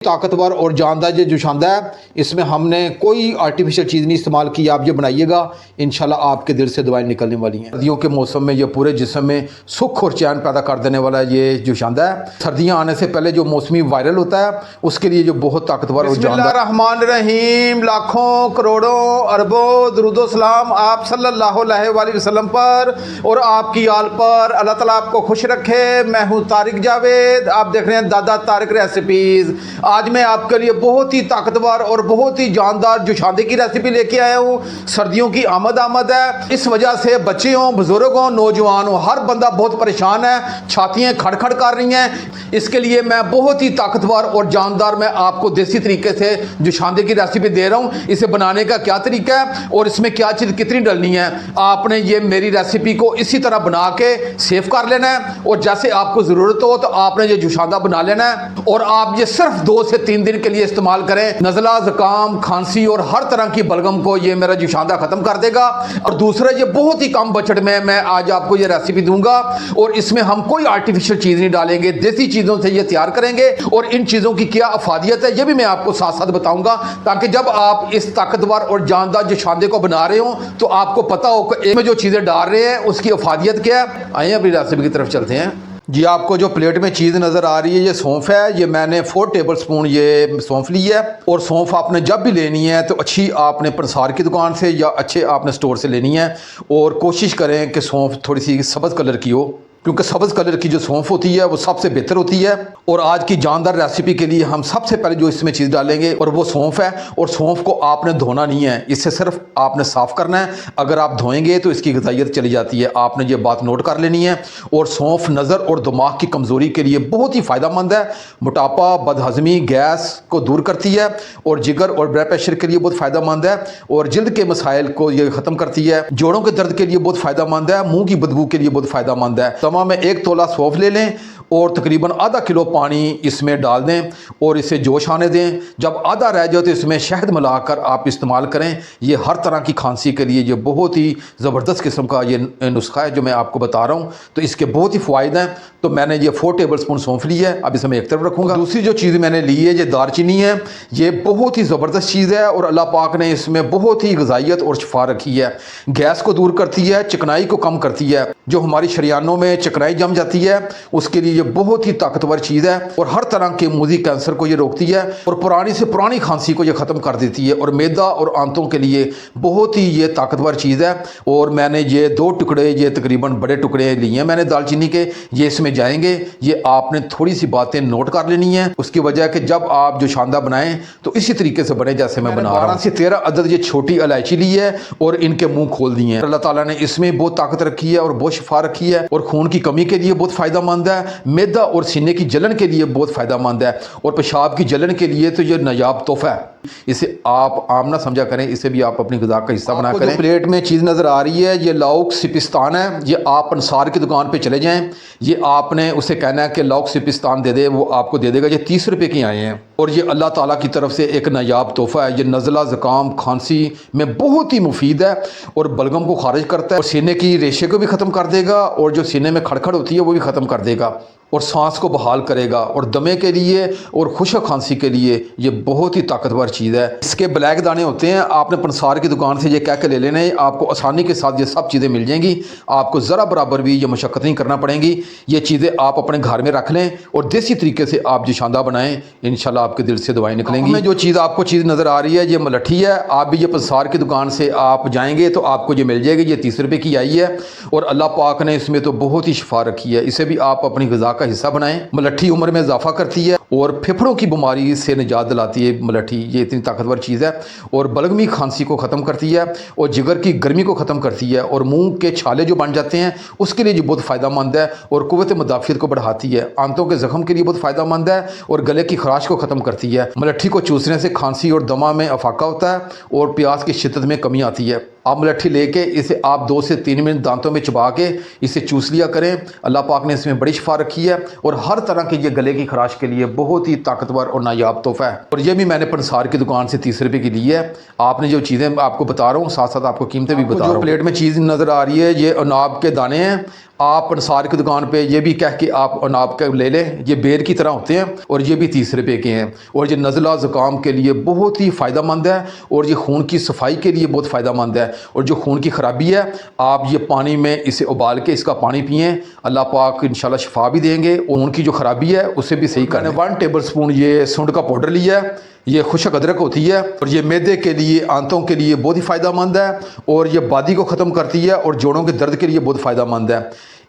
ताकतवर और जानदार जो जुशांदा है, इसमें हमने कोई आर्टिफिशियल चीज़ नहीं इस्तेमाल की। आप ये बनाइएगा, इंशाल्लाह आपके दिल से दुआएं निकलने वाली हैं। सर्दियों के मौसम में ये पूरे जिस्म में सुख और चैन पैदा कर देने वाला ये जुशांदा है। सर्दियाँ आने से पहले जो मौसमी वायरल होता है, उसके लिए जो बहुत ताकतवर और जानदार। रहमान रहीम, लाखों करोड़ों अरबों दुरूदो सलाम आप सल्लल्लाहु अलैहि वसल्लम पर और आपकी आल पर। अल्लाह ताला आपको खुश रखे। मैं हूँ तारिक जावेद, आप देख रहे हैं दादा तारिक रेसिपीज़। आज मैं आपके लिए बहुत ही ताकतवर और बहुत ही जानदार जुशांदे की रेसिपी लेके आया हूँ। सर्दियों की आमद है, इस वजह से बच्चे हों, बुजुर्ग हों, नौजवान हों, हर बंदा बहुत परेशान है। छातियाँ खड़खड़ कर रही हैं। इसके लिए मैं बहुत ही ताकतवर और जानदार मैं आपको देसी तरीके से जुशांदे की रेसिपी दे रहा हूँ। इसे बनाने का क्या तरीका है और इसमें क्या चीज़ कितनी डलनी है, आपने ये मेरी रेसिपी को इसी तरह बना के सेव कर लेना है। और जैसे आपको ज़रूरत हो तो आपने ये जुशांदा बना लेना है और आप ये सिर्फ 2 से 3 दिन के लिए इस्तेमाल करें। नज़ला, ज़ुकाम, खांसी और हर तरह की बलगम को ये मेरा जुशांदा ख़त्म कर देगा। और दूसरा, ये बहुत ही कम बजट में मैं आज आपको ये रेसिपी दूंगा और इसमें हम कोई आर्टिफिशियल चीज़ नहीं डालेंगे, देसी चीज़ों से ये तैयार करेंगे। और इन चीज़ों की क्या अफादियत है ये भी मैं आपको साथ साथ बताऊंगा, ताकि जब आप इस ताकतवर और जानदार जुशांदे को बना रहे हो तो आपको पता हो कि इसमें जो चीज़ें डाल रहे हैं उसकी अफादियत क्या है। आइए अपनी रेसिपी की तरफ चलते हैं। जी, आपको जो प्लेट में चीज़ नज़र आ रही है ये सौंफ है। ये मैंने 4 टेबल स्पून ये सौंफ ली है। और सौंफ आपने जब भी लेनी है तो अच्छी आपने पंसार की दुकान से या अच्छे आपने स्टोर से लेनी है। और कोशिश करें कि सौंफ थोड़ी सी सब्ज़ कलर की हो, क्योंकि सब्ज़ कलर की जो सौंफ होती है वो सबसे बेहतर होती है। और आज की जानदार रेसिपी के लिए हम सबसे पहले जो इसमें चीज़ डालेंगे और वो सौंफ है। और सौंफ को आपने धोना नहीं है, इससे सिर्फ आपने साफ़ करना है। अगर आप धोएंगे तो इसकी ग़िज़ाइयत चली जाती है, आपने ये बात नोट कर लेनी है। और सौंफ नज़र और दिमाग की कमज़ोरी के लिए बहुत ही फ़ायदेमंद है। मोटापा, बदहज़मी, गैस को दूर करती है और जिगर और ब्लड प्रेशर के लिए बहुत फ़ायदेमंद है। और जल्द के मसाइल को ये ख़त्म करती है। जोड़ों के दर्द के लिए बहुत फ़ायदेमंद है। मुँह की बदबू के लिए बहुत फ़ायदेमंद है। तमाम में 1 तोला सौंफ ले लें और तकरीबन आधा किलो पानी इसमें डाल दें और इसे जोश आने दें। जब आधा रह जाए तो इसमें शहद मिलाकर आप इस्तेमाल करें। ये हर तरह की खांसी के लिए ये बहुत ही ज़बरदस्त किस्म का ये नुस्खा है जो मैं आपको बता रहा हूँ। तो इसके बहुत ही फ़ायदे हैं। तो मैंने ये 4 टेबल स्पून सौंफ ली है, अब इसे मैं एक तरफ रखूँगा। दूसरी जो चीज़ मैंने ली है ये दालचीनी है। ये बहुत ही ज़बरदस्त चीज़ है और अल्लाह पाक ने इसमें बहुत ही ग़िज़ाइयत और शिफा रखी है। गैस को दूर करती है, चिकनाई को कम करती है। जो हमारी शरियानों में चिकनाई जम जाती है उसके लिए ये बहुत ही ताकतवर चीज़ है। और हर तरह के मुंह कैंसर को ये रोकती है और पुरानी से पुरानी खांसी को ये ख़त्म कर देती है। और मैदा और आंतों के लिए बहुत ही ये ताकतवर चीज़ है। और मैंने ये 2 टुकड़े, ये तकरीबन बड़े टुकड़े लिए हैं मैंने दालचीनी के, ये इसमें जाएंगे। ये आपने थोड़ी सी बातें नोट कर लेनी है, उसकी वजह कि जब आप जुशांदा बनाएं तो इसी तरीके से बने जैसे मैं बना रहा हूँ। 12 से 13 अदद ये छोटी इलायची ली है और इनके मुंह खोल दिए हैं। अल्लाह ताला ने इसमें बहुत ताकत रखी है और बहुत शिफा रखी है। और खून की कमी के लिए बहुत फ़ायदेमंद है। मैदा और सीने की जलन के लिए बहुत फ़ायदेमंद है। और पेशाब की जलन के लिए तो ये नायाब तोहफा है। इसे आप आम ना समझा करें, इसे भी आप अपनी ग़िज़ा का हिस्सा बना करें। प्लेट में चीज़ नज़र आ रही है ये लौक सिपिस्तान है। ये आप पंसार की दुकान पे चले जाएं, ये आपने उसे कहना है कि लौक सिपिस्तान दे दे, वो आपको दे देगा। ये 30 रुपये की आए हैं और ये अल्लाह ताला की तरफ से एक नायाब तोहफ़ा है। ये नज़ला, ज़ुकाम, खांसी में बहुत ही मुफीद है और बलगम को खारिज करता है और सीने की रेशे को भी ख़त्म कर देगा और जो सीने में खड़खड़ होती है वो भी ख़त्म कर देगा और सांस को बहाल करेगा। और दमे के लिए और खुशक खांसी के लिए ये बहुत ही ताकतवर चीज़ है। इसके ब्लैक दाने होते हैं, आपने पंसार की दुकान से ये कह के ले लेना है, आपको आसानी के साथ ये सब चीज़ें मिल जाएंगी। आपको ज़रा बराबर भी ये मशक्क़त नहीं करना पड़ेगी। ये चीज़ें आप अपने घर में रख लें और देसी तरीके से आप जुशांदा बनाएं, इंशाल्लाह आपके दिल से दुआएं निकलेंगी। जो चीज़ आपको चीज़ नज़र आ रही है ये मलट्ठी है। आप भी ये पंसार की दुकान से आप जाएंगे तो आपको ये मिल जाएगी। ये 30 रुपये की आई है और अल्लाह पाक ने इसमें तो बहुत ही शिफा रखी है। इसे भी आप अपनी ग़िज़ा का हिस्सा बनाएं। मलट्ठी उम्र में इजाफा करती है और फेफड़ों की बीमारी से निजात दिलाती है मलट्ठी। ये इतनी ताकतवर चीज़ है और बलगमी खांसी को ख़त्म करती है और जिगर की गर्मी को ख़त्म करती है और मुंह के छाले जो बन जाते हैं उसके लिए ये बहुत फ़ायदेमंद है और कुव्वत मुदाफ़ियत को बढ़ाती है। आंतों के ज़ख्म के लिए बहुत फ़ायदेमंद है और गले की खराश को ख़त्म करती है। मलट्ठी को चूसने से खांसी और दमा में अफाका होता है और प्यास की शिद्दत में कमी आती है। आप मुलट्ठी लेके इसे आप 2 से 3 मिनट दांतों में चबा के इसे चूस लिया करें। अल्लाह पाक ने इसमें बड़ी शिफा रखी है और हर तरह के ये गले की खराश के लिए बहुत ही ताकतवर और नायाब तोहफा है। और ये भी मैंने पंसार की दुकान से 30 रुपये की ली है। आपने जो चीज़ें आपको बता रहा हूँ साथ साथ आपको कीमतें भी बता रहा हूँ। प्लेट में चीज़ नज़र आ रही है ये अनाब के दाने हैं। आप पंसार की दुकान पे ये भी कह के आप अनाब के ले लें, ये बेर की तरह होते हैं और ये भी 30 रुपये के हैं। और ये नज़ला ज़ुकाम के लिए बहुत ही फ़ायदेमंद है और ये खून की सफाई के लिए बहुत फ़ायदेमंद है। और जो खून की ख़राबी है आप ये पानी में इसे उबाल के इसका पानी पिएँ, अल्लाह पाक इंशाल्लाह शिफा भी देंगे और खून की जो ख़राबी है उसे भी सही करने। 1 टेबल स्पून ये सूंड का पाउडर लिया है। ये खुशक अदरक होती है और ये मैदे के लिए, आंतों के लिए बहुत ही फ़ायदेमंद है और ये बादी को ख़त्म करती है और जोड़ों के दर्द के लिए बहुत फ़ायदेमंद है।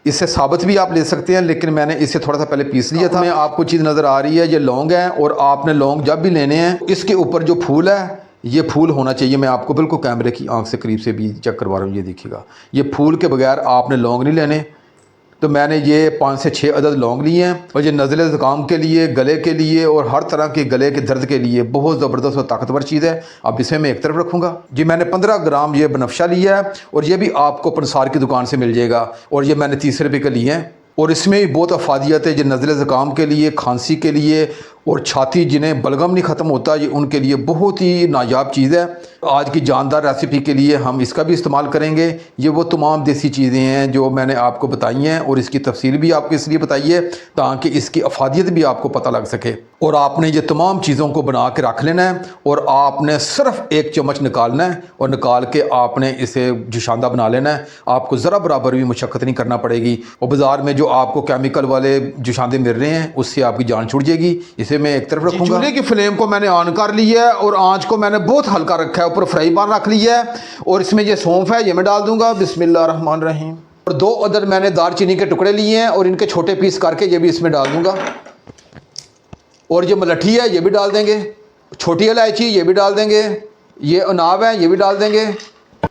इससे साबुत भी आप ले सकते हैं, लेकिन मैंने इसे थोड़ा सा पहले पीस लिया था। मैं आपको चीज़ नज़र आ रही है ये लौंग है और आपने लौंग जब भी लेने हैं इसके ऊपर जो फूल है ये फूल होना चाहिए। मैं आपको बिल्कुल कैमरे की आंख से करीब से भी चेक करवा रहा हूँ, ये देखिएगा। ये फूल के बगैर आपने लौंग नहीं लेने। तो मैंने ये 5 से 6 अदद लौंग लिए हैं और ये नज़ले ज़ुकाम के लिए, गले के लिए और हर तरह के गले के दर्द के लिए बहुत ज़बरदस्त और ताकतवर चीज़ है। अब इसे मैं एक तरफ रखूँगा। जी मैंने 15 ग्राम ये बनफशा लिया है और ये भी आपको पंसार की दुकान से मिल जाएगा और ये मैंने 30 रुपये का लिए हैं। और इसमें भी बहुत अफादियत है। जो नज़ले ज़ुकाम के लिए, खांसी के लिए और छाती जिन्हें बलगम नहीं ख़त्म होता, ये उनके लिए बहुत ही नायाब चीज़ है। आज की जानदार रेसिपी के लिए हम इसका भी इस्तेमाल करेंगे। ये वो तमाम देसी चीज़ें हैं जो मैंने आपको बताई हैं और इसकी तफसील भी आपको इसलिए बताई है ताकि इसकी अफादियत भी आपको पता लग सके। और आपने ये तमाम चीज़ों को बना के रख लेना है और आपने सिर्फ 1 चम्मच निकालना है और निकाल के आपने इसे जुशांदा बना लेना है। आपको ज़रा बराबर भी मुशक्क़त नहीं करना पड़ेगी और बाज़ार में जो आपको केमिकल वाले जुशांदे मिल रहे हैं उससे आपकी जान छूट जाएगी। इसे मैं एक तरफ रखूँगा। चूल्हे की फ्लेम को मैंने ऑन कर लिया है और आंच को मैंने बहुत हल्का रखा है, ऊपर फ्राई पैन रख लिया है और इसमें ये सौंफ है ये मैं डाल दूंगा। बिस्मिल्लाहिर्रहमानिर्रहीम। और 2 अदद मैंने दालचीनी के टुकड़े लिए हैं और इनके छोटे पीस करके ये भी इसमें डाल दूंगा। और ये मलट्ठी है ये भी डाल देंगे, छोटी इलायची ये भी डाल देंगे, ये अनाब है ये भी डाल देंगे,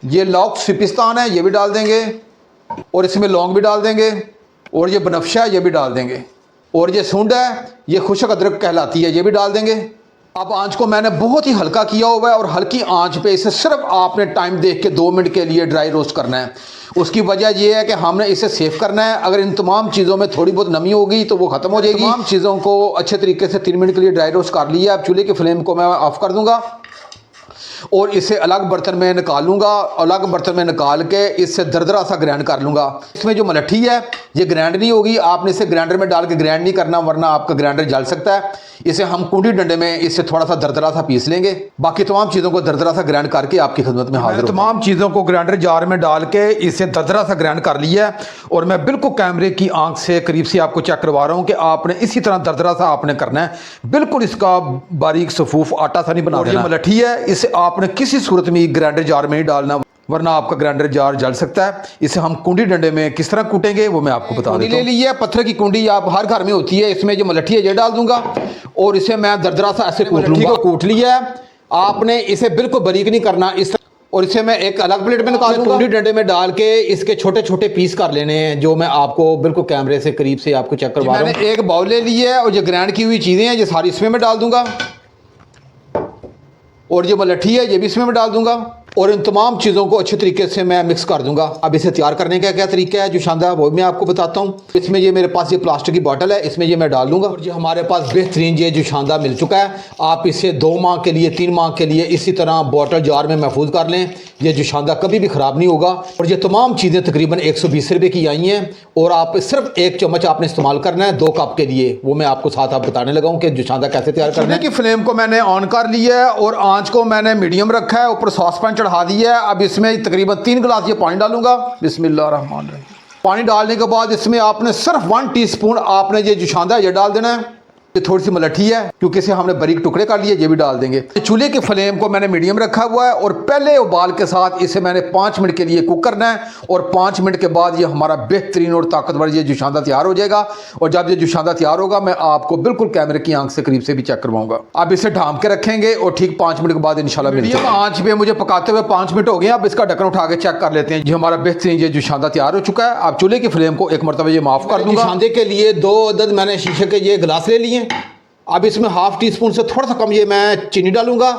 ये लौंग सिपिस्तान है ये भी डाल देंगे और इसमें लौंग भी डाल देंगे और ये बनफशा ये भी डाल देंगे और ये सूंड है ये खुशक अदरक कहलाती है ये भी डाल देंगे। अब आंच को मैंने बहुत ही हल्का किया हुआ है और हल्की आंच पे इसे सिर्फ आपने टाइम देख के 2 मिनट के लिए ड्राई रोस्ट करना है। उसकी वजह यह है कि हमने इसे सेव करना है। अगर इन तमाम चीज़ों में थोड़ी बहुत नमी होगी तो वो ख़त्म हो जाएगी। तमाम चीज़ों को अच्छे तरीके से 3 मिनट के लिए ड्राई रोस्ट कर लिया। अब चूल्हे की फ्लेम को मैं ऑफ़ कर दूँगा और इसे अलग बर्तन में निकालूंगा। अलग बर्तन में निकाल के इससे दरदरा सा ग्राइंड कर लूँगा। इसमें जो मलट्ठी है ये ग्राइंड नहीं होगी, आपने इसे ग्राइंडर में डाल के ग्राइंड नहीं करना वरना आपका ग्राइंडर जल सकता है। इसे हम कुंडी डंडे में इससे थोड़ा सा दरदरा सा पीस लेंगे। बाकी तमाम चीज़ों को दरदरा सा ग्राइंड करके आपकी खिदमत में हाजिर। तमाम चीज़ों को ग्राइंडर जार में डाल के इसे दरदरा सा ग्राइंड कर लिया है और मैं बिल्कुल कैमरे की आंख से करीब से आपको चेक करवा रहा हूँ कि आपने इसी तरह दरदरा सा आपने करना है। बिल्कुल इसका बारीक सफूफ आटा सा नहीं बना देना। ये मलट्ठी है इसे आपने किसी सूरत में ग्राइंडर जार में ही डालना वरना आपका ग्राइंडर जार जल सकता है। इसे हम कुंडी डंडे में किस तरह कूटेंगे वो मैं आपको बता देता हूं। ले ली है पत्थर की कुंडी, आप हर घर में होती है। इसमें जो मलट्ठी है ये डाल दूंगा और इसे मैं दरदरा सा ऐसे कूट लूंगा। कूट लिया है आपने, इसे बिल्कुल बारीक नहीं करना इस और इसे मैं एक अलग प्लेट में निकाल दूंगा। कुंडी डंडे में डाल के इसके छोटे छोटे पीस कर लेने हैं जो मैं आपको बिल्कुल कैमरे से करीब से आपको चेक करवा रहा हूं। मैंने एक बाउल ले लिया है और जो ग्राइंड की हुई चीज़ें हैं ये सारी इसमें मैं डाल दूंगा और जो मलट्ठी है ये भी इसमें मैं डाल दूंगा और इन तमाम चीज़ों को अच्छे तरीके से मैं मिक्स कर दूंगा। अब इसे तैयार करने का क्या तरीका है जो शानदार वो मैं आपको बताता हूँ। इसमें ये मेरे पास ये प्लास्टिक की बोतल है, इसमें ये मैं डाल दूंगा और जो हमारे पास बेहतरीन ये जो शानदार मिल चुका है। आप इसे 2 माह के लिए 3 माह के लिए इसी तरह बोतल जार में महफूज कर लें। ये जो शानदार कभी भी ख़राब नहीं होगा। और ये तमाम चीज़ें तकरीबन 120 रुपये की आई हैं और आप सिर्फ 1 चम्मच आपने इस्तेमाल करना है 2 कप के लिए। वो मैं आपको साथ आप बताने लगा हूँ कि जो शानदार कैसे तैयार करना है। की फ्लेम को मैंने ऑन कर लिया है और आँच को मैंने मीडियम रखा है, ऊपर सॉस पैन चढ़ा दिया है। अब इसमें तकरीबन 3 गिलास ये पानी डालूंगा। बिस्मिल्लाहिर्रहमानिर्रहीम। पानी डालने के बाद इसमें आपने सिर्फ 1 टीस्पून आपने ये जुशांदा ये डाल देना है। ये थोड़ी सी मलट्ठी है क्योंकि इसे हमने बारीक टुकड़े कर लिए, ये भी डाल देंगे। चूल्हे की फ्लेम को मैंने मीडियम रखा हुआ है और पहले उबाल के साथ इसे मैंने 5 मिनट के लिए कुक करना है और 5 मिनट के बाद ये हमारा बेहतरीन और ताकतवर ये जुशांदा तैयार हो जाएगा। और जब ये जुशांदा तैयार होगा मैं आपको बिल्कुल कैमरे की आंख से करीब से भी चेक करवाऊंगा। अब इसे ढांप के रखेंगे और ठीक 5 मिनट के बाद इंशाल्लाह मीडियम आंच पे मुझे पकाते हुए 5 मिनट हो गए। अब इसका ढक्कन उठा के चेक कर लेते हैं। ये हमारा बेहतरीन ये जुशांदा तैयार हो चुका है। अब चूल्हे की फ्लेम को एक मरतबा ये माफ़ कर दूंगा। जुशांदे के लिए 2 अदद मैंने शीशे के ये गिलास ले लिए। अब इसमें ½ टीस्पून से थोड़ा सा कम ये मैं चीनी डालूंगा।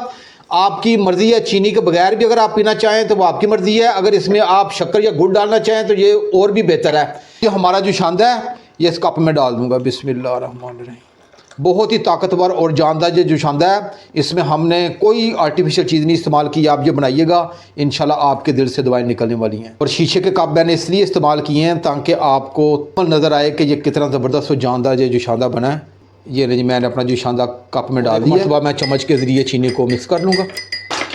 आपकी मर्ज़ी है। चीनी के बगैर भी अगर आप पीना चाहें तो वो आपकी मर्ज़ी है। अगर इसमें आप शक्कर या गुड़ डालना चाहें तो ये और भी बेहतर है। ये हमारा जो शांदा है ये इस कप में डाल दूंगा। बिस्मिल्लाहिर्रहमानिर्रहीम। बहुत ही ताकतवर और जानदार ये जुशांदा है। इसमें हमने कोई आर्टिफिशियल चीज़ नहीं इस्तेमाल की। आप ये बनाइएगा, इंशाल्लाह आपके दिल से दुआएं निकलने वाली हैं। और शीशे के कप मैंने इसलिए इस्तेमाल किए हैं ताकि आपको नज़र आए कि ये कितना ज़बरदस्त और जानदार ये जुशांदा बना है। ये नहीं, मैंने अपना जुशांदा कप में डाल दिया। सुबह मैं चम्मच के ज़रिए चीनी को मिक्स कर लूँगा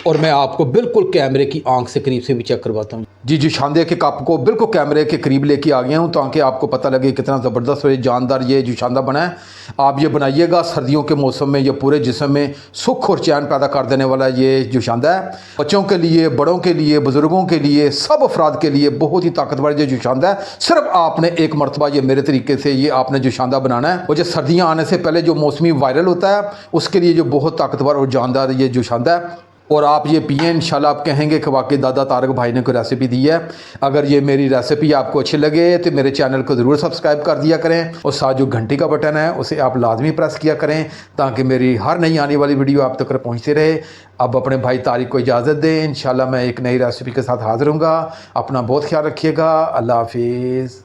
और मैं आपको बिल्कुल कैमरे की आंख से करीब से भी चेक करवाता हूँ। जी जुशांदे के कप को बिल्कुल कैमरे के करीब लेके आ गया हूँ ताकि आपको पता लगे कितना ज़बरदस्त और जानदार ये जुशांदा बना है। आप ये बनाइएगा, सर्दियों के मौसम में ये पूरे जिस्म में सुख और चैन पैदा कर देने वाला ये जुशांदा है। बच्चों के लिए, बड़ों के लिए, बुज़ुर्गों के लिए, सब अफराद के लिए बहुत ही ताकतवर ये जुशांदा है। सिर्फ आपने एक मरतबा ये मेरे तरीके से ये आपने जुशांदा बनाना है। और जो सर्दियाँ आने से पहले जो मौसमी वायरल होता है उसके लिए जो बहुत ताकतवर और जानदार ये जुशांदा है। और आप ये पिए, इंशाल्लाह आप कहेंगे कि वाकई दादा तारक भाई ने कोई रेसिपी दी है। अगर ये मेरी रेसिपी आपको अच्छी लगे तो मेरे चैनल को ज़रूर सब्सक्राइब कर दिया करें और साथ जो घंटी का बटन है उसे आप लाजमी प्रेस किया करें ताकि मेरी हर नई आने वाली वीडियो आप तक पहुँचती रहे। अब अपने भाई तारिक को इजाज़त दें। इंशाल्लाह मैं एक नई रेसिपी के साथ हाज़िर हूँगा। अपना बहुत ख्याल रखिएगा। अल्लाह हाफिज़।